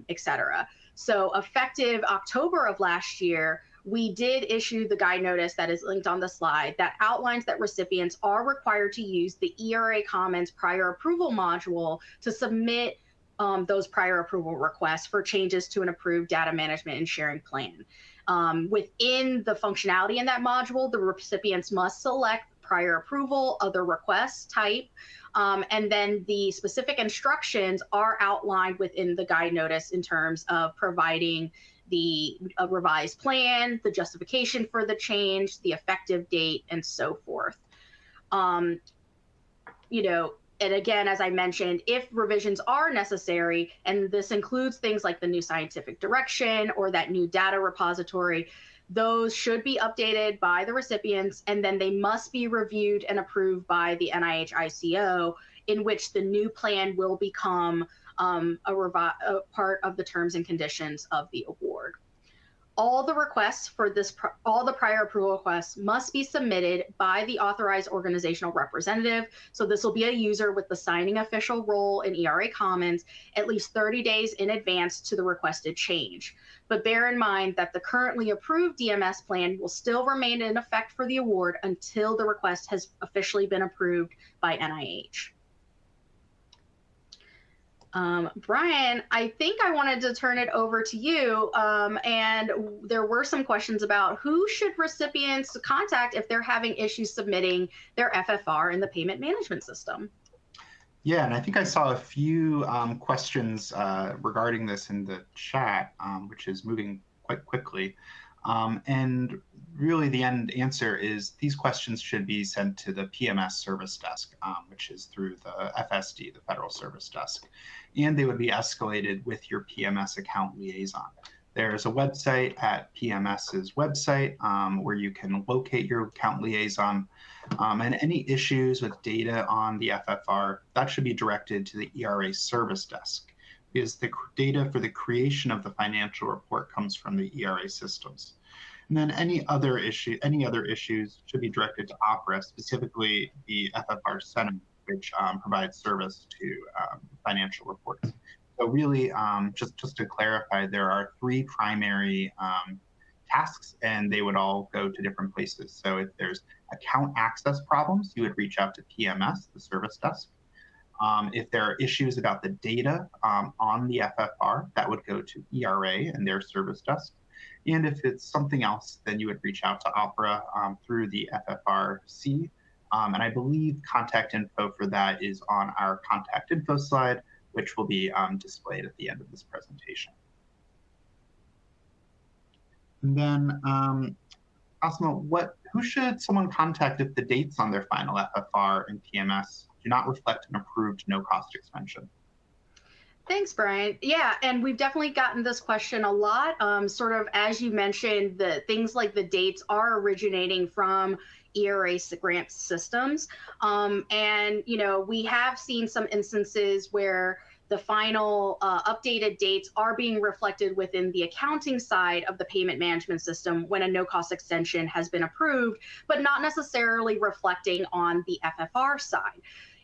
et cetera. So effective October of last year, we did issue the guide notice that is linked on the slide that outlines that recipients are required to use the ERA Commons prior approval module to submit those prior approval requests for changes to an approved data management and sharing plan. Within the functionality in that module, the recipients must select prior approval, other request type, and then the specific instructions are outlined within the guide notice in terms of providing the revised plan, the justification for the change, the effective date, and so forth. And again, as I mentioned, if revisions are necessary, and this includes things like the new scientific direction or that new data repository, those should be updated by the recipients, and then they must be reviewed and approved by the NIH ICO, in which the new plan will become a part of the terms and conditions of the award. All the requests for this, all the prior approval requests must be submitted by the authorized organizational representative. So this will be a user with the signing official role in ERA Commons at least 30 days in advance to the requested change. But bear in mind that the currently approved DMS plan will still remain in effect for the award until the request has officially been approved by NIH. Brian, I think I wanted to turn it over to you. And there were some questions about who should recipients contact if they're having issues submitting their FFR in the payment management system. Yeah, and I think I saw a few questions regarding this in the chat, which is moving quite quickly. And really the answer is these questions should be sent to the PMS service desk, which is through the FSD, the Federal Service Desk. And they would be escalated with your PMS account liaison. There's a website at PMS's website where you can locate your account liaison, and any issues with data on the FFR, that should be directed to the ERA service desk, because the data for the creation of the financial report comes from the ERA systems. And then any other issues should be directed to OPERA, specifically the FFR Center, which provides service to financial reports. So really, just to clarify, there are 3 primary tasks, and they would all go to different places. So if there's account access problems, you would reach out to PMS, the service desk. If there are issues about the data on the FFR, that would go to ERA and their service desk. And if it's something else, then you would reach out to OPERA through the FFRC. And I believe contact info for that is on our contact info slide, which will be displayed at the end of this presentation. And then, Cosima, who should someone contact if the dates on their final FFR and PMS do not reflect an approved no-cost extension? Thanks, Brian. Yeah, and we've definitely gotten this question a lot. Sort of as you mentioned, the things like the dates are originating from ERA grant systems. And, we have seen some instances where the final updated dates are being reflected within the accounting side of the payment management system when a no-cost extension has been approved, but not necessarily reflecting on the FFR side.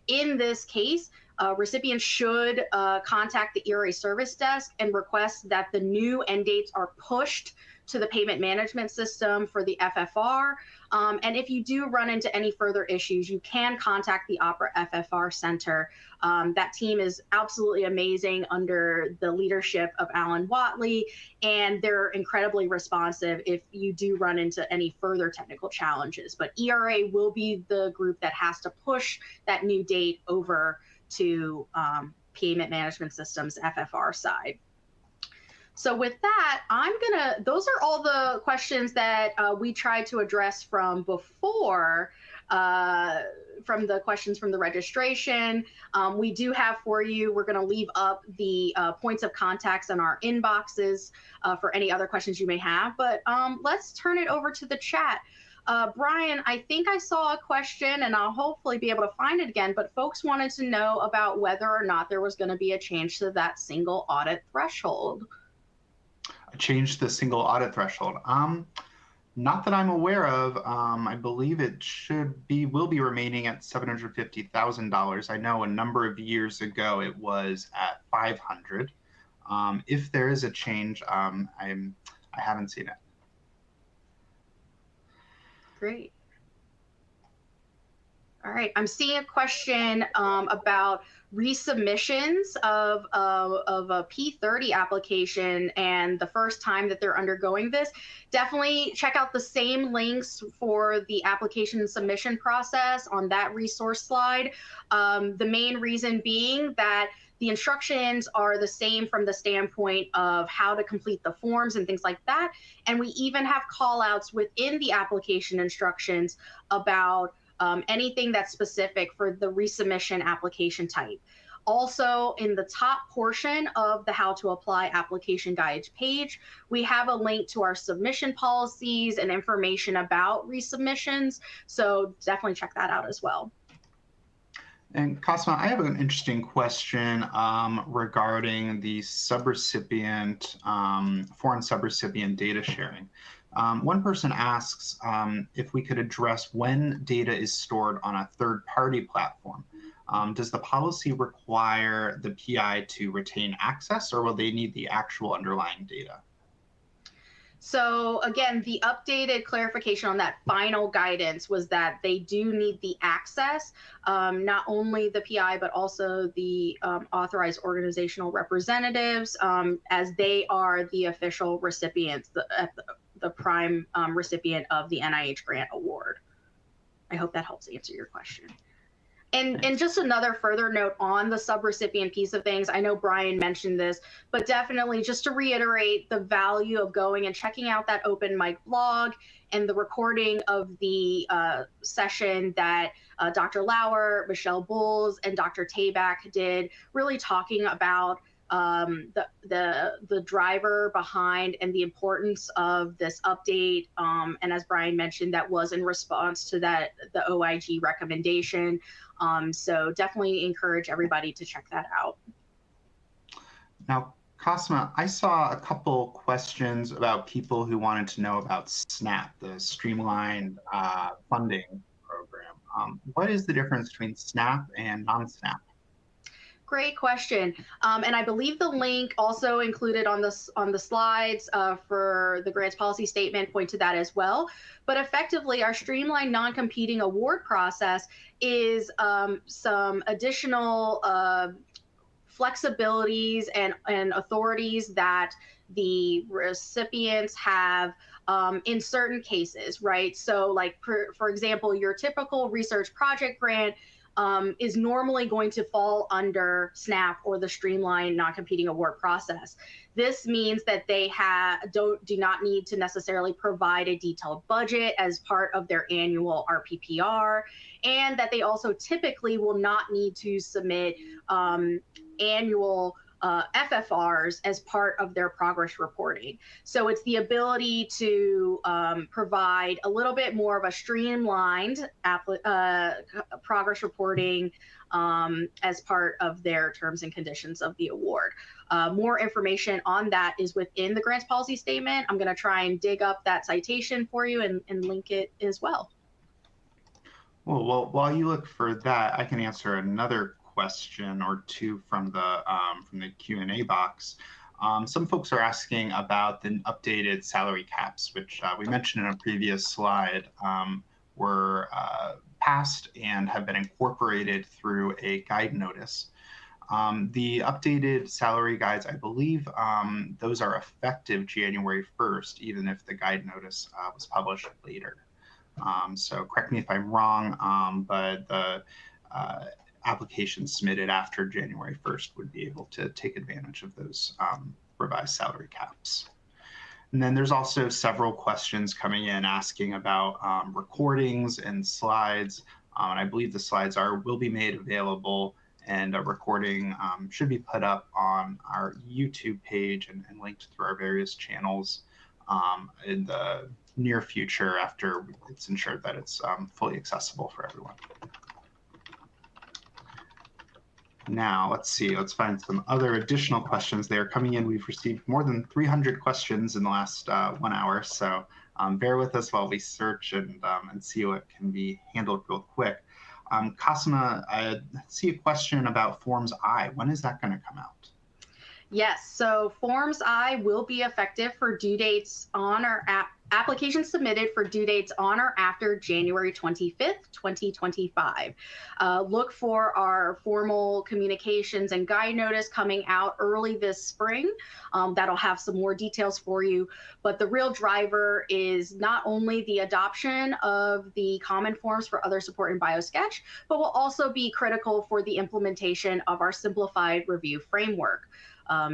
In this case, recipients should contact the ERA service desk and request that the new end dates are pushed to the payment management system for the FFR. And if you do run into any further issues, you can contact the Opera FFR Center. That team is absolutely amazing under the leadership of Alan Watley, and they're incredibly responsive if you do run into any further technical challenges. But ERA will be the group that has to push that new date over to payment management systems FFR side. So with that, those are all the questions that we tried to address from before, from the questions from the registration. We do have for you, we're gonna leave up the points of contacts in our inboxes for any other questions you may have, but let's turn it over to the chat. Brian, I think I saw a question, and I'll hopefully be able to find it again, but folks wanted to know about whether or not there was gonna be a change to that single audit threshold. Change the single audit threshold. Not that I'm aware of. I believe it will be remaining at $750,000. I know a number of years ago it was at 500. If there is a change, I haven't seen it. Great. All right, I'm seeing a question about resubmissions of a P30 application and the first time that they're undergoing this. Definitely check out the same links for the application submission process on that resource slide. The main reason being that the instructions are the same from the standpoint of how to complete the forms and things like that. And we even have call outs within the application instructions about anything that's specific for the resubmission application type. Also, in the top portion of the How to Apply application guide page, we have a link to our submission policies and information about resubmissions. So definitely check that out as well. And Cosma, I have an interesting question regarding the subrecipient, foreign subrecipient data sharing. One person asks if we could address when data is stored on a third-party platform. Does the policy require the PI to retain access, or will they need the actual underlying data? So again, the updated clarification on that final guidance was that they do need the access, not only the PI, but also the authorized organizational representatives, as they are the official recipients, the prime recipient of the NIH grant award. I hope that helps answer your question. And just another further note on the subrecipient piece of things, I know Brian mentioned this, but definitely just to reiterate the value of going and checking out that open mic blog and the recording of the session that Dr. Lauer, Michelle Bowles, and Dr. Tabak did, really talking about the driver behind and the importance of this update. And as Brian mentioned, that was in response to the OIG recommendation. So definitely encourage everybody to check that out. Now, Cosma, I saw a couple questions about people who wanted to know about SNAP, the Streamlined Funding Program. What is the difference between SNAP and non-SNAP? Great question. And I believe the link also included on the slides for the grants policy statement point to that as well. But effectively, our streamlined non-competing award process is some additional flexibilities and authorities that the recipients have in certain cases, right? So like, for example, your typical research project grant is normally going to fall under SNAP or the streamlined non-competing award process. This means that they do not need to necessarily provide a detailed budget as part of their annual RPPR, and that they also typically will not need to submit annual FFRs as part of their progress reporting. So it's the ability to provide a little bit more of a streamlined progress reporting as part of their terms and conditions of the award. More information on that is within the grants policy statement. I'm going to try and dig up that citation for you and link it as well. Well, while you look for that, I can answer another question or two from the Q&A box. Some folks are asking about the updated salary caps, which we mentioned in a previous slide, were passed and have been incorporated through a guide notice. The updated salary guides, I believe, those are effective January 1st, even if the guide notice was published later. So correct me if I'm wrong, but the applications submitted after January 1st would be able to take advantage of those revised salary caps. And then there's also several questions coming in asking about recordings and slides. And I believe the slides will be made available, and a recording should be put up on our YouTube page and linked through our various channels in the near future after it's ensured that it's fully accessible for everyone. Now, let's see, let's find some other additional questions. They are coming in. We've received more than 300 questions in the last 1 hour, so bear with us while we search and see what can be handled real quick. Cosima, I see a question about Forms I. When is that going to come out? Yes, so Forms I will be effective for due dates on or applications submitted for due dates on or after January 25th, 2025. Look for our formal communications and guide notice coming out early this spring. That'll have some more details for you, but the real driver is not only the adoption of the common forms for other support in BioSketch, but will also be critical for the implementation of our simplified review framework.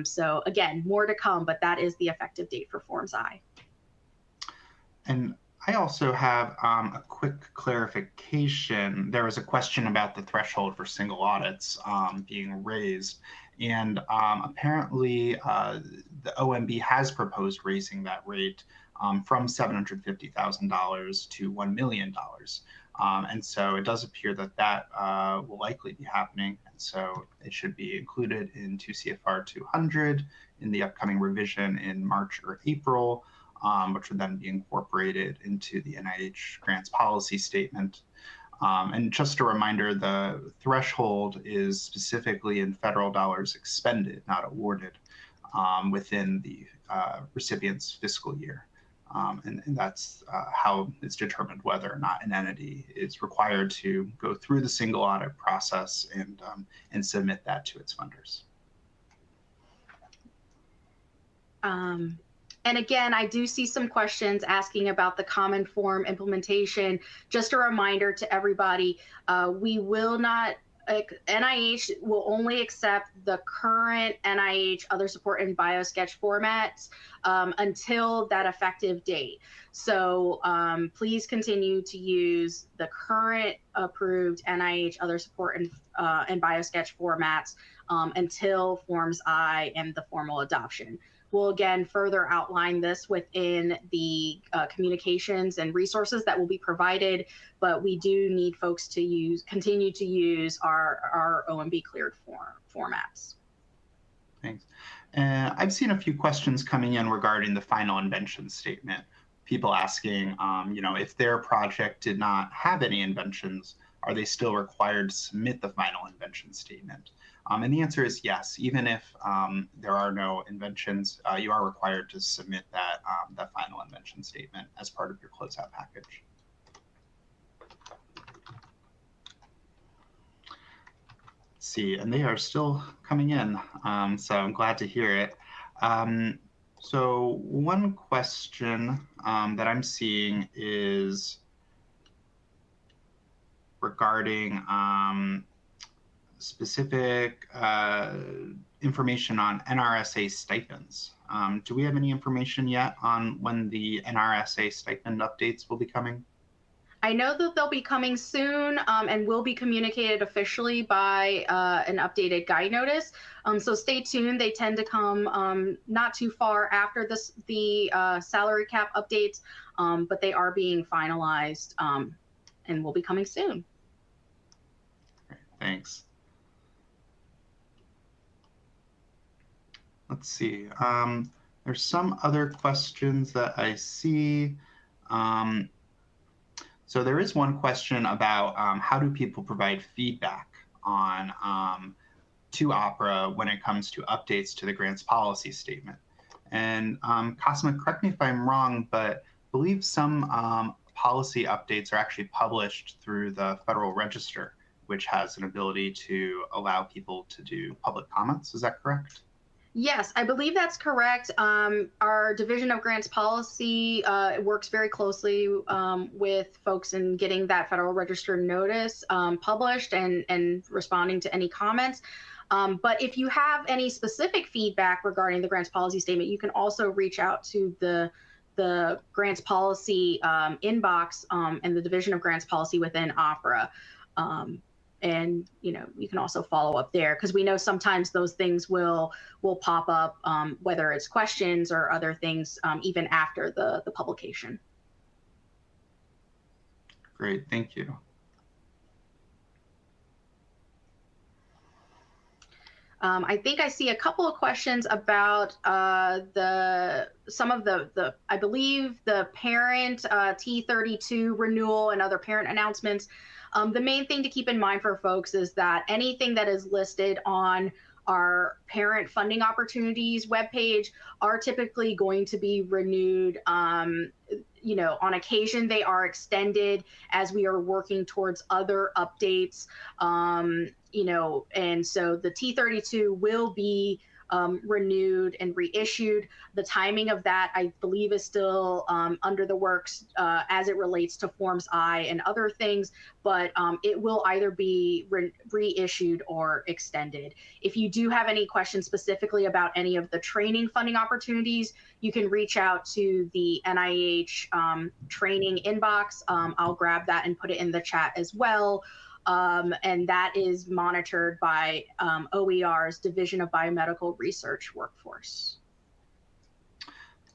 So again, more to come, but that is the effective date for Forms I. And I also have a quick clarification. There was a question about the threshold for single audits being raised. And apparently the OMB has proposed raising that rate from $750,000 to $1 million. And so it does appear that that will likely be happening. And so it should be included in 2 CFR 200 in the upcoming revision in March or April, which would then be incorporated into the NIH grants policy statement. And just a reminder, the threshold is specifically in federal dollars expended, not awarded, within the recipient's fiscal year. And that's how it's determined whether or not an entity is required to go through the single audit process and submit that to its funders. And again, I do see some questions asking about the common form implementation. Just a reminder to everybody, we will not, NIH will only accept the current NIH other support in BioSketch formats until that effective date. So please continue to use the current approved NIH other support in BioSketch formats until Forms I and the formal adoption. We'll again further outline this within the communications and resources that will be provided, but we do need folks to continue to use our OMB cleared formats. Thanks. I've seen a few questions coming in regarding the final invention statement. People asking, if their project did not have any inventions, are they still required to submit the final invention statement? And the answer is yes. Even if there are no inventions, you are required to submit that final invention statement as part of your closeout package. Let's see, and they are still coming in, so I'm glad to hear it. So one question that I'm seeing is regarding specific information on NRSA stipends. Do we have any information yet on when the NRSA stipend updates will be coming? I know that they'll be coming soon and will be communicated officially by an updated guide notice. So stay tuned. They tend to come not too far after the salary cap updates, but they are being finalized and will be coming soon. Thanks. Let's see. There's some other questions that I see. So there is one question about how do people provide feedback on to Opera when it comes to updates to the grants policy statement. And Cosima, correct me if I'm wrong, but I believe some policy updates are actually published through the Federal Register, which has an ability to allow people to do public comments. Is that correct? Yes, I believe that's correct. Our Division of Grants Policy works very closely with folks in getting that Federal Register notice published and responding to any comments. But if you have any specific feedback regarding the grants policy statement, you can also reach out to the grants policy inbox and the Division of Grants Policy within Opera. And you can also follow up there, because we know sometimes those things will pop up, whether it's questions or other things, even after the publication. Great, thank you. I think I see a couple of questions about some of the I believe the parent T32 renewal and other parent announcements. The main thing to keep in mind for folks is that anything that is listed on our parent funding opportunities webpage are typically going to be renewed. On occasion, they are extended as we are working towards other updates. And so the T32 will be renewed and reissued. The timing of that, I believe, is still under the works as it relates to Forms I and other things, but it will either be reissued or extended. If you do have any questions specifically about any of the training funding opportunities, you can reach out to the NIH training inbox. I'll grab that and put it in the chat as well. And that is monitored by OER's Division of Biomedical Research Workforce.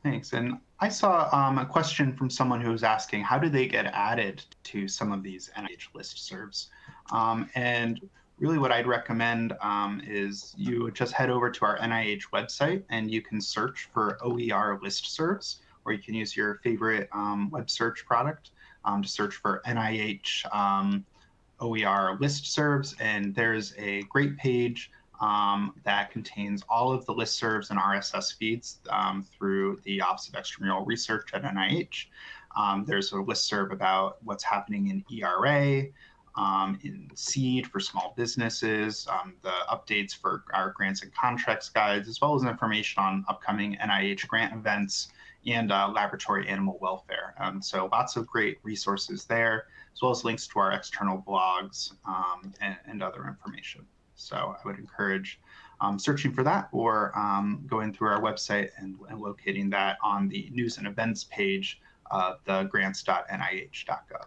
Thanks. And I saw a question from someone who was asking, how do they get added to some of these NIH listservs? And really what I'd recommend is you would just head over to our NIH website and you can search for OER listservs, or you can use your favorite web search product to search for NIH OER listservs, and there's a great page that contains all of the listservs and RSS feeds through the Office of Extramural Research at NIH. There's a listserv about what's happening in ERA, in SEED for small businesses, the updates for our grants and contracts guides, as well as information on upcoming NIH grant events and laboratory animal welfare. So lots of great resources there, as well as links to our external blogs and other information. So I would encourage searching for that, or going through our website and locating that on the news and events page of the grants.nih.gov.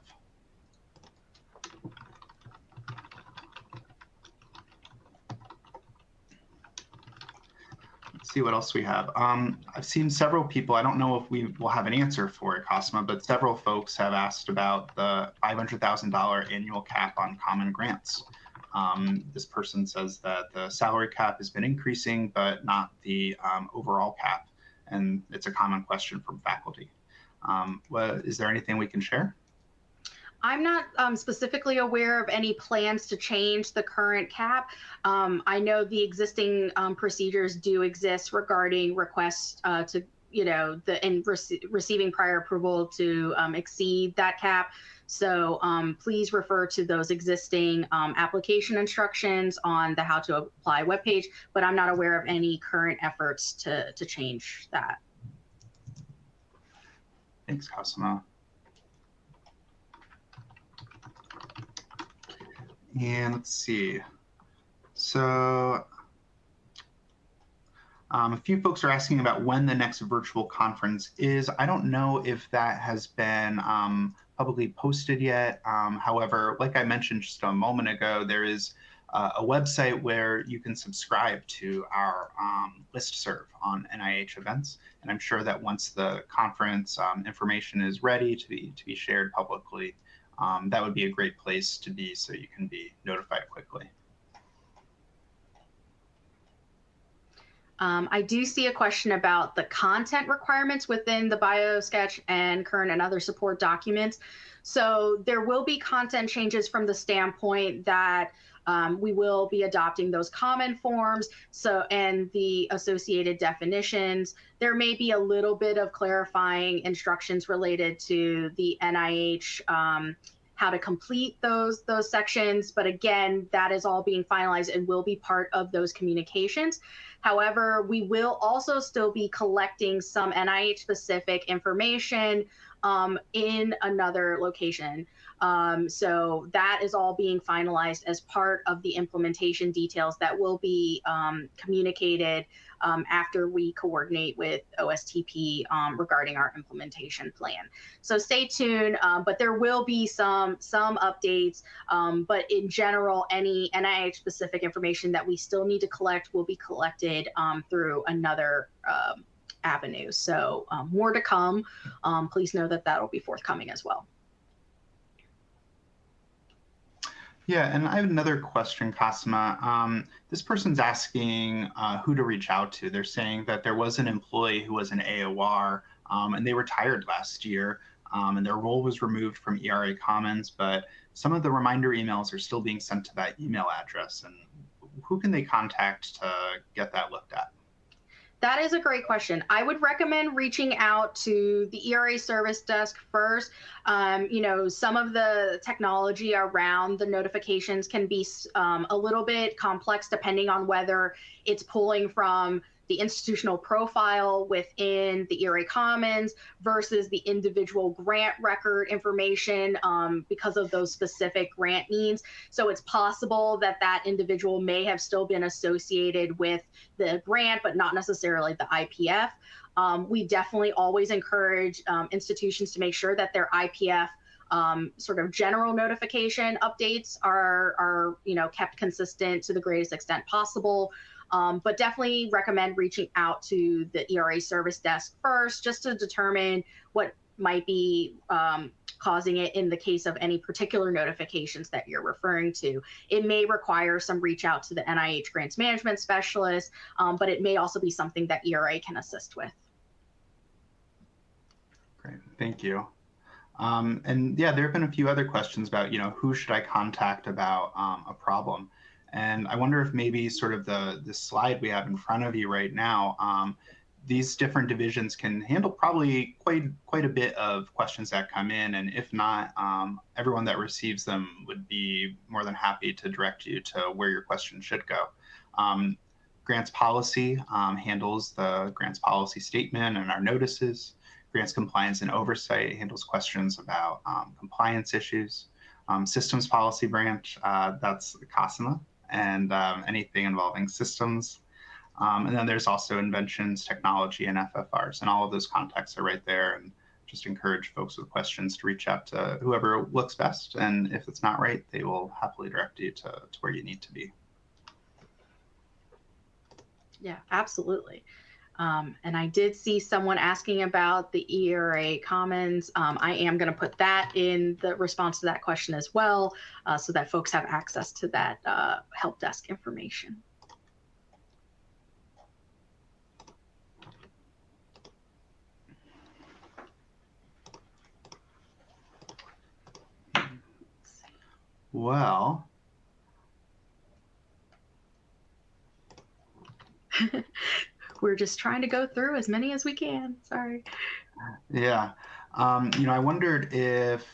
See what else we have. I've seen several people, I don't know if we will have an answer for it, Cosima, but several folks have asked about the $500,000 annual cap on common grants. This person says that the salary cap has been increasing, but not the overall cap. And it's a common question from faculty. Is there anything we can share? I'm not specifically aware of any plans to change the current cap. I know the existing procedures do exist regarding requests to, receiving prior approval to exceed that cap. So please refer to those existing application instructions on the How to Apply webpage, but I'm not aware of any current efforts to change that. Thanks, Cosima. And let's see. So A few folks are asking about when the next virtual conference is. I don't know if that has been publicly posted yet. However, like I mentioned just a moment ago, there is a website where you can subscribe to our listserv on NIH events. And I'm sure that once the conference information is ready to be shared publicly, that would be a great place to be so you can be notified quickly. I do see a question about the content requirements within the BioSketch and current and other support documents. So there will be content changes from the standpoint that we will be adopting those common forms and the associated definitions. There may be a little bit of clarifying instructions related to the NIH how to complete those sections. But again, that is all being finalized and will be part of those communications. However, we will also still be collecting some NIH-specific information in another location. So that is all being finalized as part of the implementation details that will be communicated after we coordinate with OSTP regarding our implementation plan. So stay tuned, but there will be some updates, but in general, any NIH-specific information that we still need to collect will be collected through another avenue. So more to come. Please know that that'll be forthcoming as well. Yeah, and I have another question, Cosima. This person's asking who to reach out to. They're saying that there was an employee who was an AOR, and they retired last year, and their role was removed from ERA Commons, but some of the reminder emails are still being sent to that email address. And who can they contact to get that looked at? That is a great question. I would recommend reaching out to the ERA service desk first. Some of the technology around the notifications can be a little bit complex depending on whether it's pulling from the institutional profile within the ERA Commons versus the individual grant record information because of those specific grant needs. So it's possible that that individual may have still been associated with the grant, but not necessarily the IPF. We definitely always encourage institutions to make sure that their IPF sort of general notification updates are kept consistent to the greatest extent possible. But definitely recommend reaching out to the ERA service desk first, just to determine what might be causing it in the case of any particular notifications that you're referring to. It may require some reach out to the NIH grants management specialist, but it may also be something that ERA can assist with. Great, thank you. And yeah, there have been a few other questions about, who should I contact about a problem? And I wonder if maybe sort of the slide we have in front of you right now, these different divisions can handle probably quite a bit of questions that come in. And if not, everyone that receives them would be more than happy to direct you to where your question should go. Grants Policy handles the grants policy statement and our notices. Grants Compliance and Oversight handles questions about compliance issues. Systems Policy Branch, that's Cosima, and anything involving systems. And then there's also inventions, technology, and FFRs, and all of those contacts are right there. And just encourage folks with questions to reach out to whoever looks best. And if it's not right, they will happily direct you to where you need to be. Yeah, absolutely. And I did see someone asking about the ERA Commons. I am going to put that in the response to that question as well, so that folks have access to that help desk information. Well, we're just trying to go through as many as we can. Sorry. Yeah. I wondered if,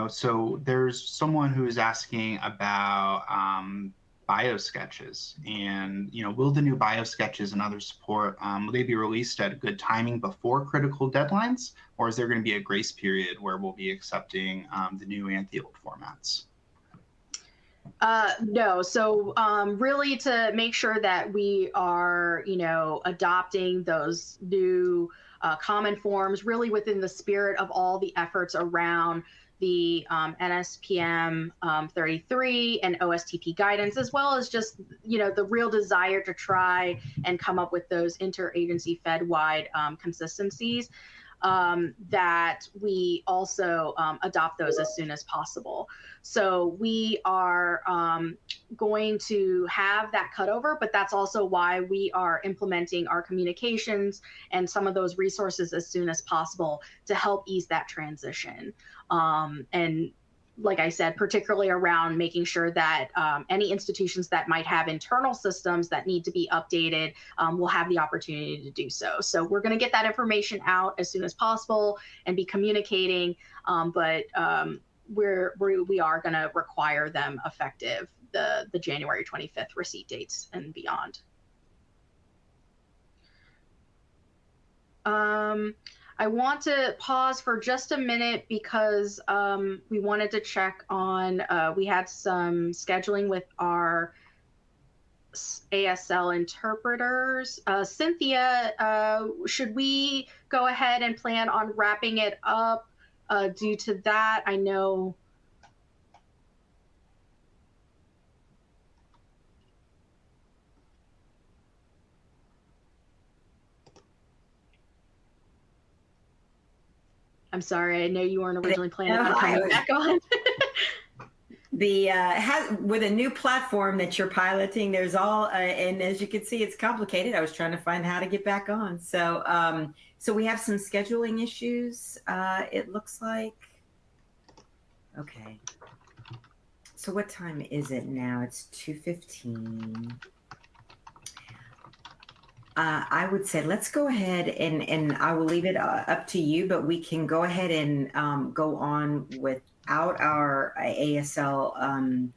so there's someone who is asking about biosketches, and, will the new biosketches and other support, will they be released at good timing before critical deadlines, or is there going to be a grace period where we'll be accepting the new and the old formats? No. So really to make sure that we are, adopting those new common forms really within the spirit of all the efforts around the NSPM 33 and OSTP guidance, as well as just, the real desire to try and come up with those interagency Fed-wide consistencies, that we also adopt those as soon as possible. So we are going to have that cutover, but that's also why we are implementing our communications and some of those resources as soon as possible to help ease that transition. And like I said, particularly around making sure that any institutions that might have internal systems that need to be updated will have the opportunity to do so. So we're going to get that information out as soon as possible and be communicating, but we are going to require them effective the January 25th receipt dates and beyond. I want to pause for just a minute because we wanted to check on, we had some scheduling with our ASL interpreters. Cynthia, should we go ahead and plan on wrapping it up due to that? I know. I'm sorry, I know you weren't originally planning on coming back on. With a new platform that you're piloting, there's all, and as you can see, it's complicated. I was trying to find how to get back on. So, so we have some scheduling issues. It looks like. Okay. So what time is it now? It's 2:15. I would say let's go ahead and I will leave it up to you, but we can go ahead and go on without our ASL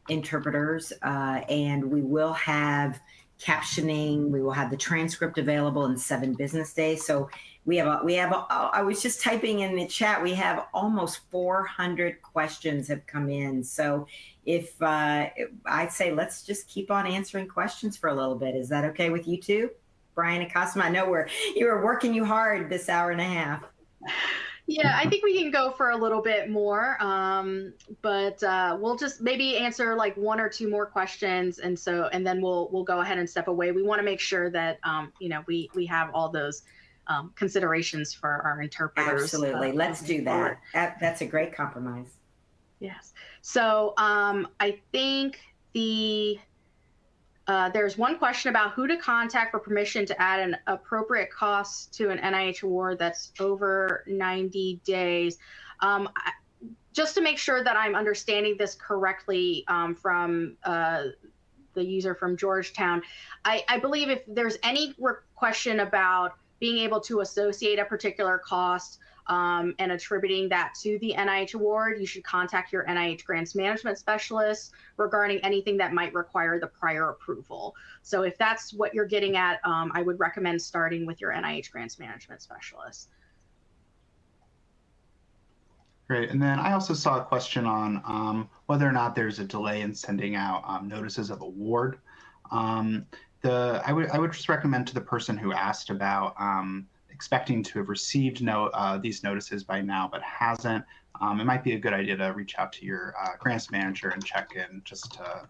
interpreters, and we will have captioning. We will have the transcript available in 7 business days. So we have I was just typing in the chat, we have almost 400 questions have come in. So if I'd say let's just keep on answering questions for a little bit. Is that okay with you too? Brian and Cosma, I know you were working you hard this hour and a half. Yeah, I think we can go for a little bit more, but we'll just maybe answer like 1 or 2 more questions, and then we'll go ahead and step away. We want to make sure that we have all those considerations for our interpreters. Absolutely, let's do that. That's a great compromise. Yes. So I think there's one question about who to contact for permission to add an appropriate cost to an NIH award that's over 90 days. Just to make sure that I'm understanding this correctly from the user from Georgetown, I believe if there's any question about being able to associate a particular cost and attributing that to the NIH award, you should contact your NIH grants management specialist regarding anything that might require the prior approval. So if that's what you're getting at, I would recommend starting with your NIH grants management specialist. Great. And then I also saw a question on whether or not there's a delay in sending out notices of award. I would just recommend to the person who asked about expecting to have received these notices by now, but hasn't, it might be a good idea to reach out to your grants manager and check in just to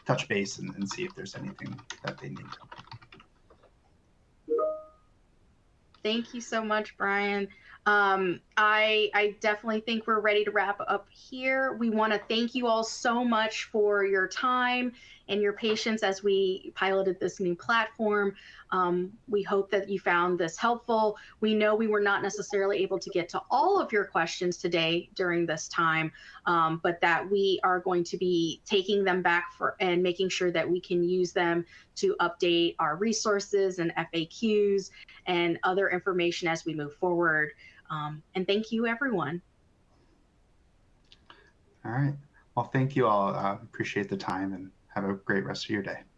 touch base and see if there's anything that they need. Thank you so much, Brian. I definitely think we're ready to wrap up here. We want to thank you all so much for your time and your patience as we piloted this new platform. We hope that you found this helpful. We know we were not necessarily able to get to all of your questions today during this time, but that we are going to be taking them back and making sure that we can use them to update our resources and FAQs and other information as we move forward. And thank you, everyone. All right. Well, thank you all. Appreciate the time and have a great rest of your day.